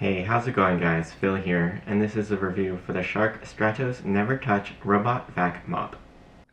Hey, how's it going guys? Phil here, and this is a review for the Shark Stratos NeverTouch Robot Vac Mop.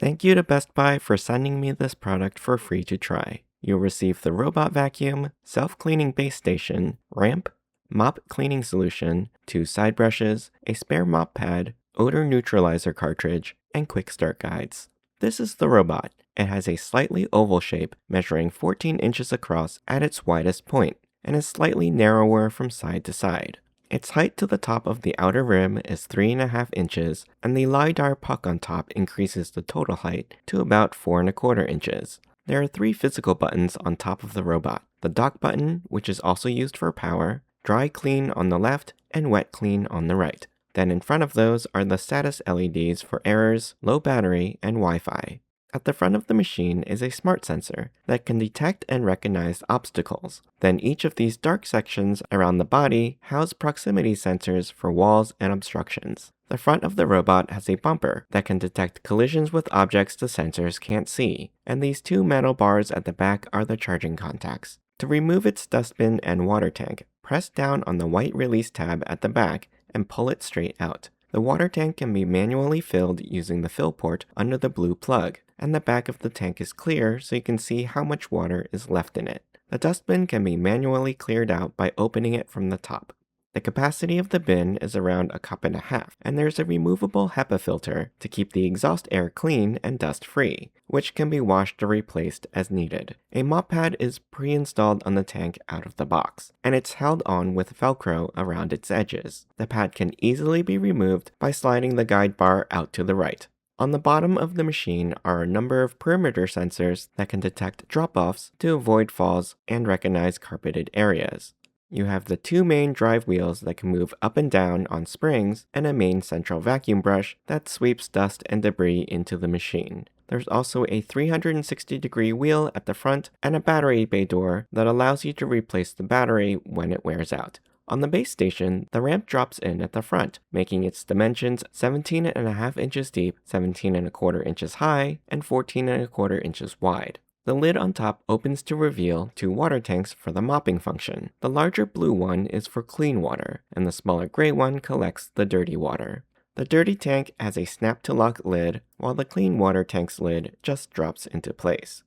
Thank you to Best Buy for sending me this product for free to try. You'll receive the robot vacuum, self-cleaning base station, ramp, mop cleaning solution, 2 side brushes, a spare mop pad, odor neutralizer cartridge, and quick start guides. This is the robot. It has a slightly oval shape measuring 14 inches across at its widest point, and is slightly narrower from side to side. Its height to the top of the outer rim is 3.5 inches, and the LiDAR puck on top increases the total height to about 4.25 inches. There are 3 physical buttons on top of the robot. The dock button, which is also used for power, dry clean on the left, and wet clean on the right. Then in front of those are the status LEDs for errors, low battery, and Wi-Fi. At the front of the machine is a smart sensor that can detect and recognize obstacles. Then each of these dark sections around the body house proximity sensors for walls and obstructions. The front of the robot has a bumper that can detect collisions with objects the sensors can't see, and these 2 metal bars at the back are the charging contacts. To remove its dustbin and water tank, press down on the white release tab at the back and pull it straight out. The water tank can be manually filled using the fill port under the blue plug, and the back of the tank is clear so you can see how much water is left in it. The dustbin can be manually cleared out by opening it from the top. The capacity of the bin is around 1.5 cups, and there's a removable HEPA filter to keep the exhaust air clean and dust-free, which can be washed or replaced as needed. A mop pad is pre-installed on the tank out of the box, and it's held on with Velcro around its edges. The pad can easily be removed by sliding the guide bar out to the right. On the bottom of the machine are a number of perimeter sensors that can detect drop-offs to avoid falls and recognize carpeted areas. You have the 2 main drive wheels that can move up and down on springs, and a main central vacuum brush that sweeps dust and debris into the machine. There's also a 360-degree wheel at the front and a battery bay door that allows you to replace the battery when it wears out. On the base station, the ramp drops in at the front, making its dimensions 17.5 inches deep, 17.25 inches high, and 14.25 inches wide. The lid on top opens to reveal 2 water tanks for the mopping function. The larger blue one is for clean water, and the smaller gray one collects the dirty water. The dirty tank has a snap-to-lock lid, while the clean water tank's lid just drops into place.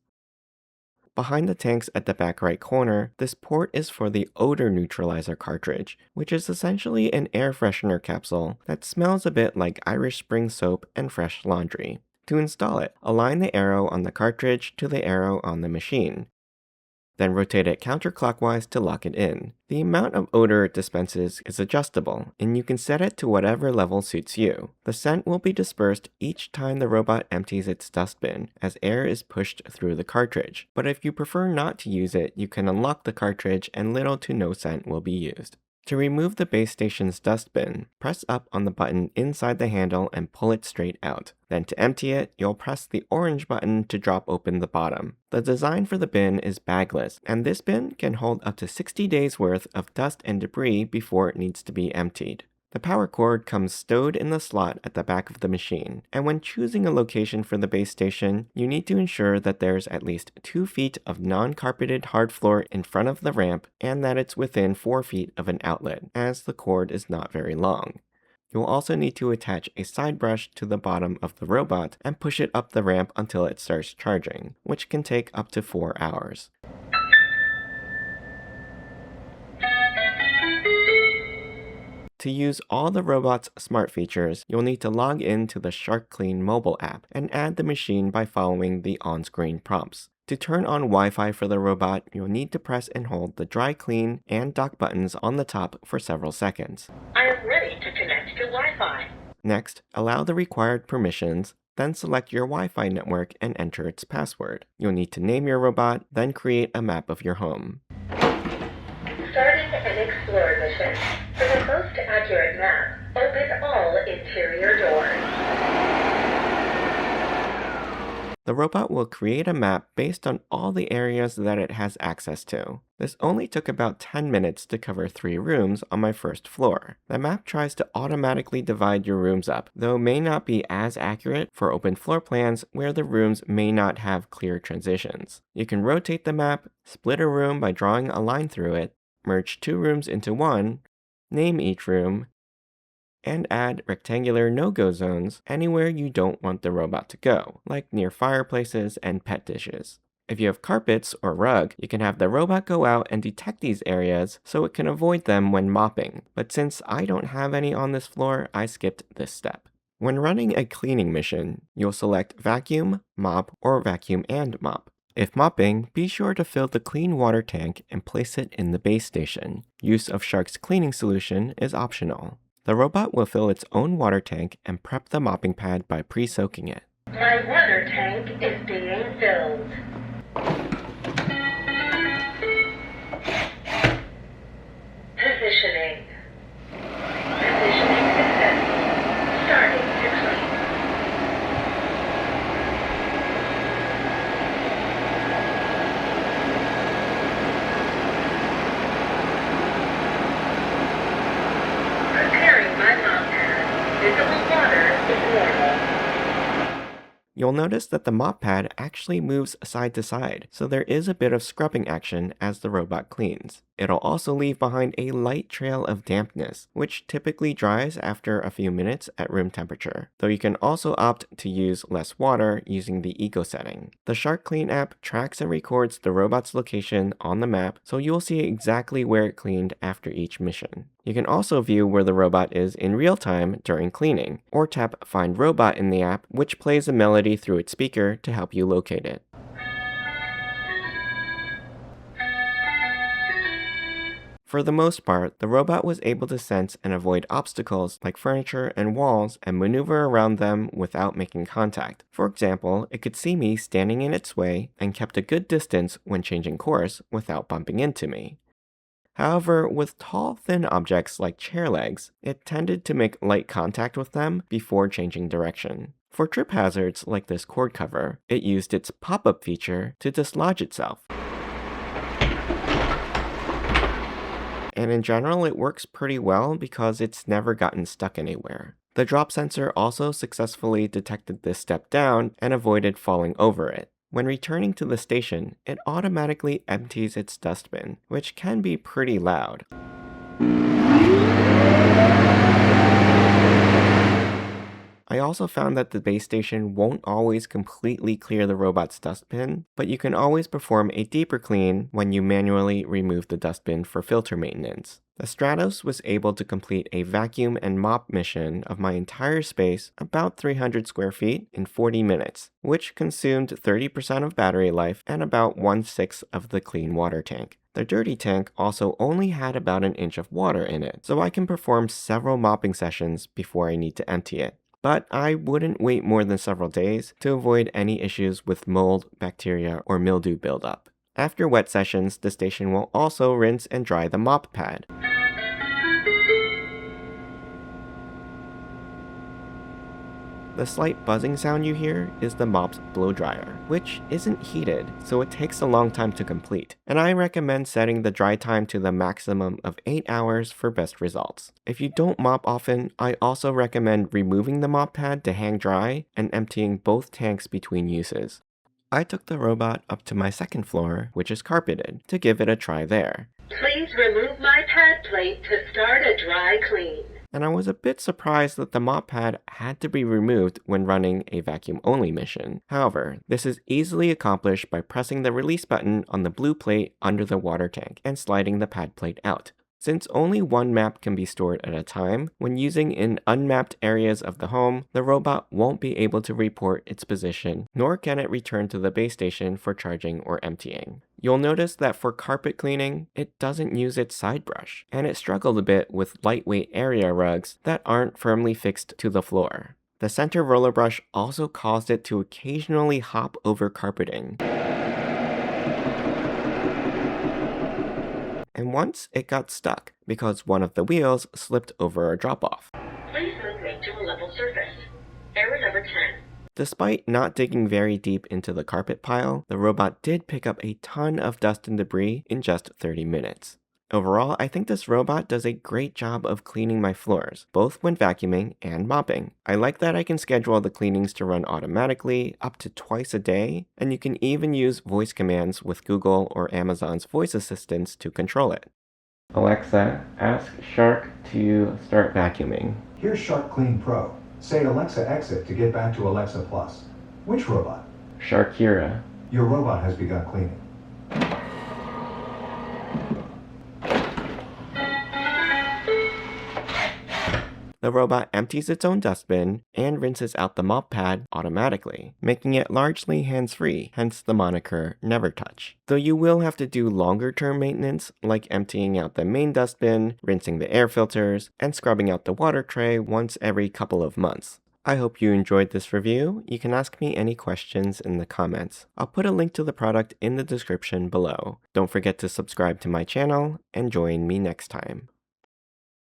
Behind the tanks at the back right corner, this port is for the odor neutralizer cartridge, which is essentially an air freshener capsule that smells a bit like Irish Spring soap and fresh laundry. To install it, align the arrow on the cartridge to the arrow on the machine. Then rotate it counterclockwise to lock it in. The amount of odor it dispenses is adjustable, and you can set it to whatever level suits you. The scent will be dispersed each time the robot empties its dustbin, as air is pushed through the cartridge. But if you prefer not to use it, you can unlock the cartridge and little to no scent will be used. To remove the base station's dustbin, press up on the button inside the handle and pull it straight out. Then to empty it, you'll press the orange button to drop open the bottom. The design for the bin is bagless, and this bin can hold up to 60 days worth of dust and debris before it needs to be emptied. The power cord comes stowed in the slot at the back of the machine, and when choosing a location for the base station, you need to ensure that there's at least 2 feet of non-carpeted hard floor in front of the ramp and that it's within 4 feet of an outlet, as the cord is not very long. You'll also need to attach a side brush to the bottom of the robot and push it up the ramp until it starts charging, which can take up to 4 hours. To use all the robot's smart features, you'll need to log in to the SharkClean mobile app and add the machine by following the on-screen prompts. To turn on Wi-Fi for the robot, you'll need to press and hold the dry clean and dock buttons on the top for several seconds. I am ready to connect to Wi-Fi. Next, allow the required permissions, then select your Wi-Fi network and enter its password. You'll need to name your robot, then create a map of your home. Starting an Explore mission. For the most accurate map, open all interior doors. The robot will create a map based on all the areas that it has access to. This only took about 10 minutes to cover 3 rooms on my first floor. The map tries to automatically divide your rooms up, though may not be as accurate for open floor plans where the rooms may not have clear transitions. You can rotate the map, split a room by drawing a line through it, merge 2 rooms into one, name each room, and add rectangular no-go zones anywhere you don't want the robot to go, like near fireplaces and pet dishes. If you have carpets or rug, you can have the robot go out and detect these areas so it can avoid them when mopping, but since I don't have any on this floor, I skipped this step. When running a cleaning mission, you'll select vacuum, mop, or vacuum and mop. If mopping, be sure to fill the clean water tank and place it in the base station. Use of Shark's cleaning solution is optional. The robot will fill its own water tank and prep the mopping pad by pre-soaking it. My water tank is being filled. Positioning. Positioning successful. Starting to clean. Preparing my mop pad. Visible water is normal. You'll notice that the mop pad actually moves side to side, so there is a bit of scrubbing action as the robot cleans. It'll also leave behind a light trail of dampness, which typically dries after a few minutes at room temperature, though you can also opt to use less water using the Eco setting. The Shark Clean app tracks and records the robot's location on the map, so you'll see exactly where it cleaned after each mission. You can also view where the robot is in real time during cleaning, or tap Find Robot in the app, which plays a melody through its speaker to help you locate it. For the most part, the robot was able to sense and avoid obstacles like furniture and walls and maneuver around them without making contact. For example, it could see me standing in its way and kept a good distance when changing course without bumping into me. However, with tall, thin objects like chair legs, it tended to make light contact with them before changing direction. For trip hazards like this cord cover, it used its pop-up feature to dislodge itself. And in general, it works pretty well because it's never gotten stuck anywhere. The drop sensor also successfully detected this step down and avoided falling over it. When returning to the station, it automatically empties its dustbin, which can be pretty loud. I also found that the base station won't always completely clear the robot's dustbin, but you can always perform a deeper clean when you manually remove the dustbin for filter maintenance. The Stratos was able to complete a vacuum and mop mission of my entire space, about 300 square feet, in 40 minutes, which consumed 30% of battery life and about 1/6 of the clean water tank. The dirty tank also only had about an inch of water in it, so I can perform several mopping sessions before I need to empty it. But I wouldn't wait more than several days to avoid any issues with mold, bacteria, or mildew buildup. After wet sessions, the station will also rinse and dry the mop pad. The slight buzzing sound you hear is the mop's blow dryer, which isn't heated, so it takes a long time to complete, and I recommend setting the dry time to the maximum of 8 hours for best results. If you don't mop often, I also recommend removing the mop pad to hang dry and emptying both tanks between uses. I took the robot up to my second floor, which is carpeted, to give it a try there. Please remove my pad plate to start a dry clean. And I was a bit surprised that the mop pad had to be removed when running a vacuum-only mission. However, this is easily accomplished by pressing the release button on the blue plate under the water tank and sliding the pad plate out. Since only one map can be stored at a time, when using in unmapped areas of the home, the robot won't be able to report its position, nor can it return to the base station for charging or emptying. You'll notice that for carpet cleaning, it doesn't use its side brush, and it struggled a bit with lightweight area rugs that aren't firmly fixed to the floor. The center roller brush also caused it to occasionally hop over carpeting. And once it got stuck because one of the wheels slipped over a drop-off. Please move me to a level surface. Error number 10. Despite not digging very deep into the carpet pile, the robot did pick up a ton of dust and debris in just 30 minutes. Overall, I think this robot does a great job of cleaning my floors, both when vacuuming and mopping. I like that I can schedule the cleanings to run automatically up to twice a day, and you can even use voice commands with Google or Amazon's voice assistants to control it. Alexa, ask Shark to start vacuuming. Here's Shark Clean Pro. Say Alexa exit to get back to Alexa Plus. Which robot? Sharkira. Your robot has begun cleaning. The robot empties its own dustbin and rinses out the mop pad automatically, making it largely hands-free, hence the moniker NeverTouch. Though you will have to do longer-term maintenance, like emptying out the main dustbin, rinsing the air filters, and scrubbing out the water tray once every couple of months. I hope you enjoyed this review. You can ask me any questions in the comments. I'll put a link to the product in the description below. Don't forget to subscribe to my channel and join me next time.